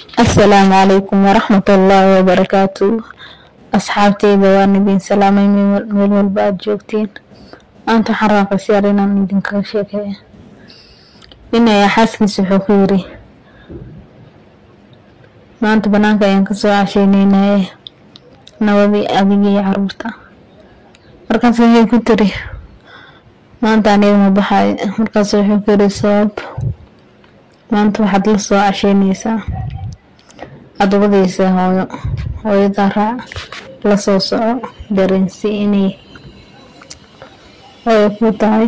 السلام عليكم ورحمة الله وبركاته. أصحابتي دوان الدين سلامي من والبعد جوكتين. أنت حراق سيارنا من دين كاشيكي إن يا حسن سحوكيري ما أنت بنانك ينكسو عشينينا نوابي أبيجي عروتا مركز هي كتري ما أنت عني مبحاي مركز سحوكيري صوب ما أنت واحد لصو عشينيسا adugadiisa hooyada raac la soo soco dareensi inay hooyo ku tahay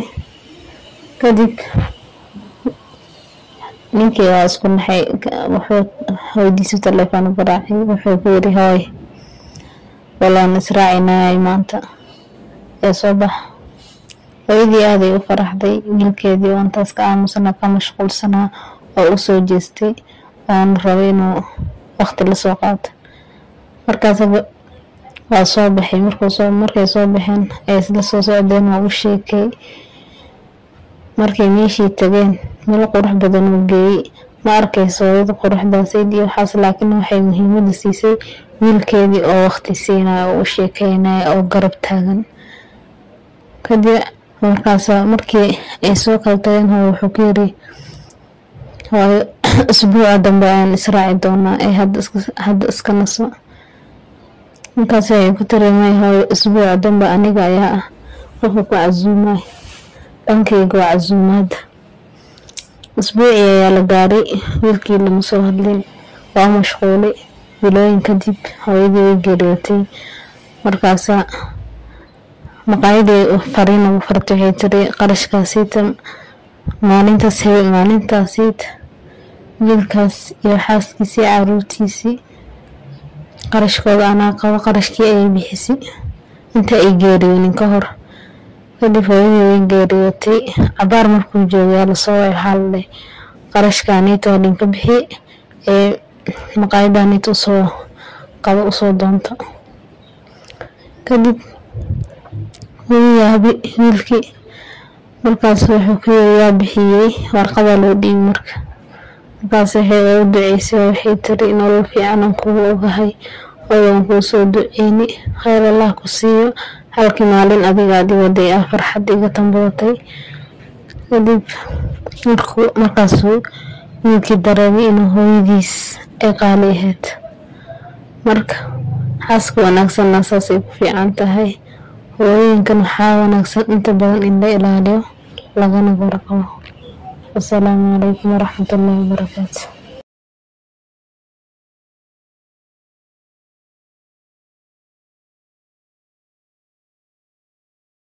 kadib ninkii waa isku naxay wuxuu hooyadiisa telefoon garaacay wuxuu ku yiri hooy walaan israacinay maanta ee soo bax hooyadii aaday u faraxday wiilkeedii oo intaas ka aamusana ka mashquulsanaa oo u soo jeestay aan rabay inuu waqti la soo qaato markaas waa soo baxay markay soo baxeen ee isla soo socdeen oo u sheekay markay meeshii tageen meel qurux badan oo geeyay ma arkayso wada quruxdaas iyo waxaas laakiin waxay muhiimada siisay wiilkeedii oo waqti siinay oo u sheekaynay oo garab taagan kadib markaas markii ay soo kalteen wuxuu ku yiri أسبوع دنبان إسراعي دونا هاد إسكنسو مكاسي كتري ماي هاي أسبوع دنبا أنيقا يا قفوك عزوماي أنكيقو عزوماد أسبوعي يا لقاري ويلكي لمسو هدلين ومشغولي بلوين كدب هايدي ويقريوتي مركاسا مقايدي فرينا وفرتوحي تري قرشكا سيتم maalintaas wiilkaas iyo xaaskiisii caruurtiisii qarashkooda anaa qabo qarashkii ay bixisay inta ay geeriyeen ka hor kadib hooyadii way geeriyootay cabaar markuu joogay la soo xalay qarashkaaniito dhinka bixi ee maqaayadaaniito soo qabo u soo doonto kadib wiilkii markaas wuxuu ku yaa bixiyay warqada loo dhiibay markaas waxay u duceysay waxay tiri nolol fiican ku ogahay oo ku soo duceeyni khayr Allah ku siiyo halkii maalin adiga waday farxad iga tambatay kadib markaas wiilkii dareemay inuu hooyadiis ay qaaliyeed marka xaaska wanaagsan asaasay ku fiican tahay hooyinkan waxaa wanaagsan inta badan in la ilaaliyo lagana warqabo. Assalamu alaykum warahmatullahi wabarakatuh.